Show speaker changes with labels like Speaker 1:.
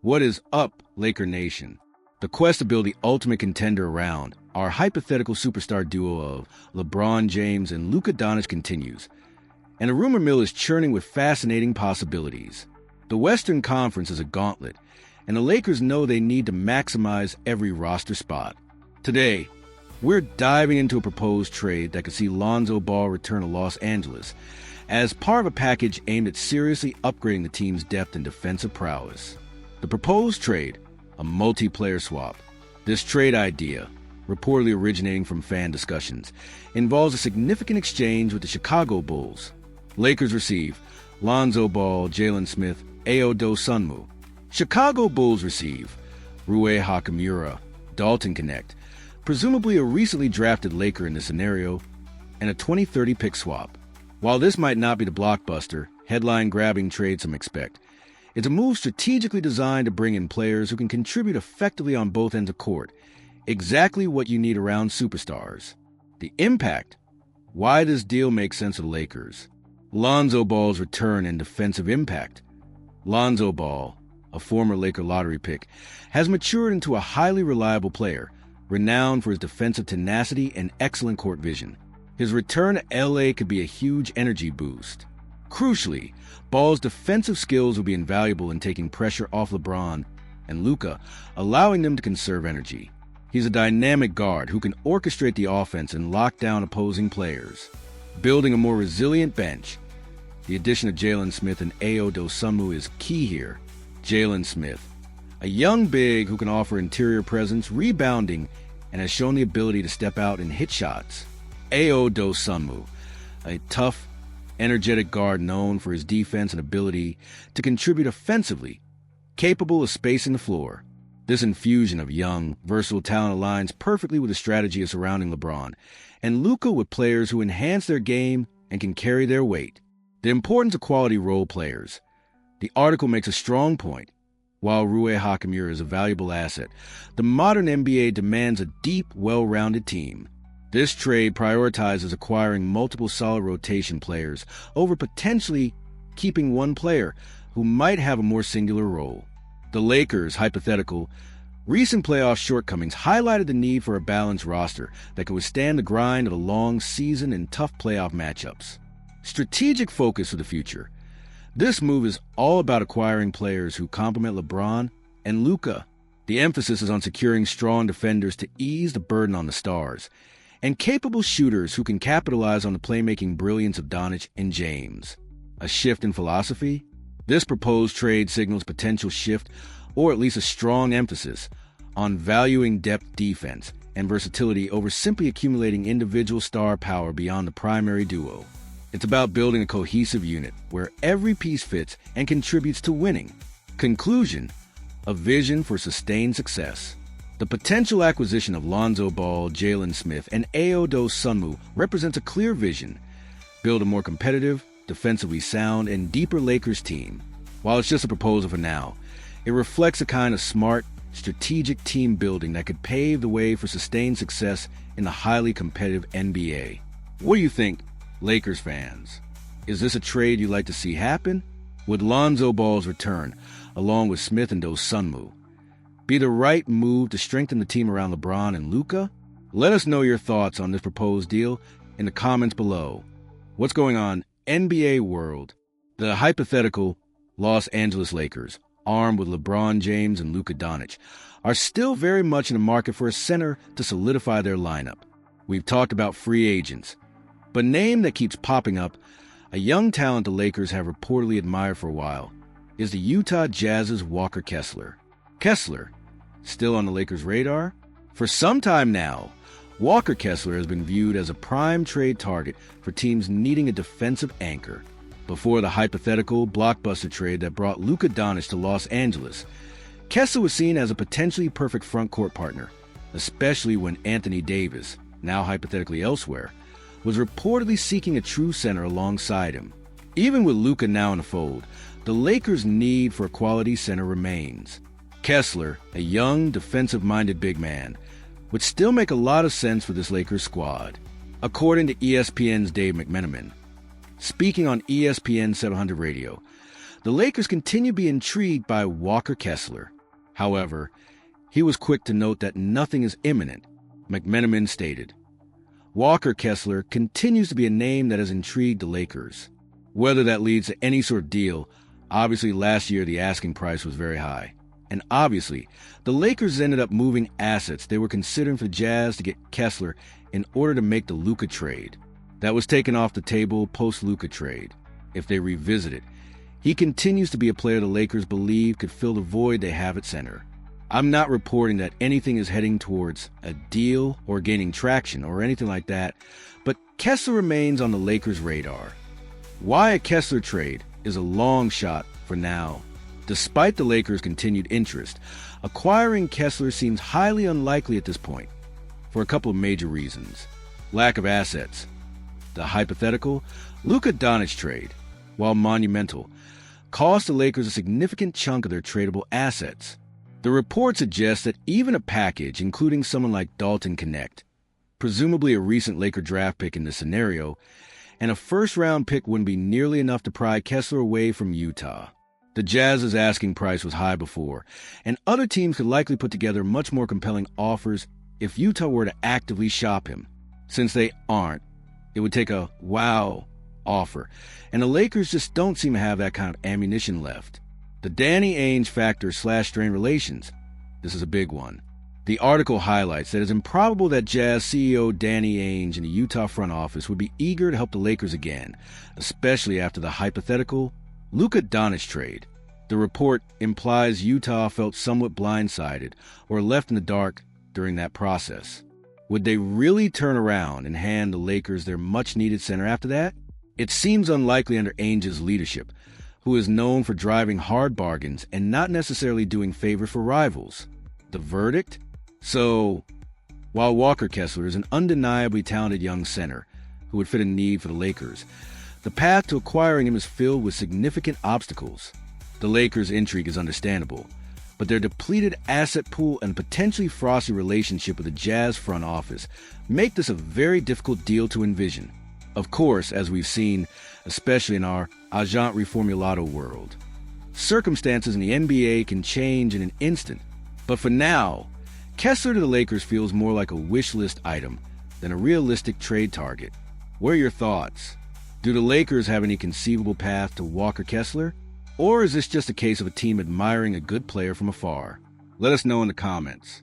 Speaker 1: What is up, Laker Nation? The quest to build the ultimate contender around our hypothetical superstar duo of LeBron James and Luka Doncic continues, and the rumor mill is churning with fascinating possibilities. The Western Conference is a gauntlet, and the Lakers know they need to maximize every roster spot. Today, we're diving into a proposed trade that could see Lonzo Ball return to Los Angeles as part of a package aimed at seriously upgrading the team's depth and defensive prowess. The proposed trade, a multiplayer swap. This trade idea, reportedly originating from fan discussions, involves a significant exchange with the Chicago Bulls. Lakers receive Lonzo Ball, Jalen Smith, Ayo Dosunmu. Chicago Bulls receive Rui Hachimura, Dalton Connect, presumably a recently drafted Laker in this scenario, and a 2030 pick swap. While this might not be the blockbuster, headline-grabbing trade some expect, it's a move strategically designed to bring in players who can contribute effectively on both ends of court, exactly what you need around superstars. The impact. Why this deal makes sense to the Lakers. Lonzo Ball's return and defensive impact. Lonzo Ball, a former Laker lottery pick, has matured into a highly reliable player, renowned for his defensive tenacity and excellent court vision. His return to LA could be a huge energy boost. Crucially, Ball's defensive skills will be invaluable in taking pressure off LeBron and Luka, allowing them to conserve energy. He's a dynamic guard who can orchestrate the offense and lock down opposing players, building a more resilient bench. The addition of Jalen Smith and Ayo Dosunmu is key here. Jalen Smith, a young big who can offer interior presence, rebounding, and has shown the ability to step out and hit shots. Ayo Dosunmu, a tough, energetic guard known for his defense and ability to contribute offensively, capable of spacing the floor. This infusion of young, versatile talent aligns perfectly with the strategy surrounding LeBron and Luka, with players who enhance their game and can carry their weight. The importance of quality role players. The article makes a strong point. While Rui Hachimura is a valuable asset, the modern NBA demands a deep, well-rounded team. This trade prioritizes acquiring multiple solid rotation players over potentially keeping one player who might have a more singular role. The Lakers' hypothetical recent playoff shortcomings highlighted the need for a balanced roster that could withstand the grind of a long season and tough playoff matchups. Strategic focus for the future. This move is all about acquiring players who complement LeBron and Luka. The emphasis is on securing strong defenders to ease the burden on the stars, and capable shooters who can capitalize on the playmaking brilliance of Doncic and James. A shift in philosophy? This proposed trade signals potential shift, or at least a strong emphasis, on valuing depth defense and versatility over simply accumulating individual star power beyond the primary duo. It's about building a cohesive unit where every piece fits and contributes to winning. Conclusion: a vision for sustained success. The potential acquisition of Lonzo Ball, Jalen Smith, and Ayo Dosunmu represents a clear vision: build a more competitive, defensively sound, and deeper Lakers team. While it's just a proposal for now, it reflects a kind of smart, strategic team building that could pave the way for sustained success in the highly competitive NBA. What do you think, Lakers fans? Is this a trade you'd like to see happen? Would Lonzo Ball's return, along with Smith and Dosunmu, be the right move to strengthen the team around LeBron and Luka? Let us know your thoughts on this proposed deal in the comments below. What's going on, NBA world? The hypothetical Los Angeles Lakers, armed with LeBron James and Luka Doncic, are still very much in the market for a center to solidify their lineup. We've talked about free agents, but a name that keeps popping up, a young talent the Lakers have reportedly admired for a while, is the Utah Jazz's Walker Kessler. Kessler, still on the Lakers' radar? For some time now, Walker Kessler has been viewed as a prime trade target for teams needing a defensive anchor. Before the hypothetical blockbuster trade that brought Luka Doncic to Los Angeles, Kessler was seen as a potentially perfect front-court partner, especially when Anthony Davis, now hypothetically elsewhere, was reportedly seeking a true center alongside him. Even with Luka now in the fold, the Lakers' need for a quality center remains. Kessler, a young, defensive-minded big man, would still make a lot of sense for this Lakers squad. According to ESPN's Dave McMenamin, speaking on ESPN 700 Radio, the Lakers continue to be intrigued by Walker Kessler. However, he was quick to note that nothing is imminent. McMenamin stated, Walker Kessler continues to be a name that has intrigued the Lakers. Whether that leads to any sort of deal, obviously last year the asking price was very high. And obviously, the Lakers ended up moving assets they were considering for the Jazz to get Kessler in order to make the Luka trade. That was taken off the table post-Luka trade. If they revisit it, he continues to be a player the Lakers believe could fill the void they have at center. I'm not reporting that anything is heading towards a deal or gaining traction or anything like that, but Kessler remains on the Lakers' radar. Why a Kessler trade is a long shot for now. Despite the Lakers' continued interest, acquiring Kessler seems highly unlikely at this point, for a couple of major reasons. Lack of assets. The hypothetical Luka Doncic trade, while monumental, cost the Lakers a significant chunk of their tradable assets. The report suggests that even a package including someone like Dalton Connect, presumably a recent Laker draft pick in this scenario, and a first-round pick wouldn't be nearly enough to pry Kessler away from Utah. The Jazz's asking price was high before, and other teams could likely put together much more compelling offers if Utah were to actively shop him. Since they aren't, it would take a wow offer, and the Lakers just don't seem to have that kind of ammunition left. The Danny Ainge factor/strained relations. This is a big one. The article highlights that it's improbable that Jazz CEO Danny Ainge and the Utah front office would be eager to help the Lakers again, especially after the hypothetical Luka Doncic trade. The report implies Utah felt somewhat blindsided or left in the dark during that process. Would they really turn around and hand the Lakers their much-needed center after that? It seems unlikely under Ainge's leadership, who is known for driving hard bargains and not necessarily doing favors for rivals. The verdict? So, while Walker Kessler is an undeniably talented young center who would fit a need for the Lakers, the path to acquiring him is filled with significant obstacles. The Lakers' intrigue is understandable, but their depleted asset pool and potentially frosty relationship with the Jazz front office make this a very difficult deal to envision. Of course, as we've seen, especially in our agent reformulado world, circumstances in the NBA can change in an instant. But for now, Kessler to the Lakers feels more like a wish list item than a realistic trade target. What are your thoughts? Do the Lakers have any conceivable path to Walker Kessler? Or is this just a case of a team admiring a good player from afar? Let us know in the comments.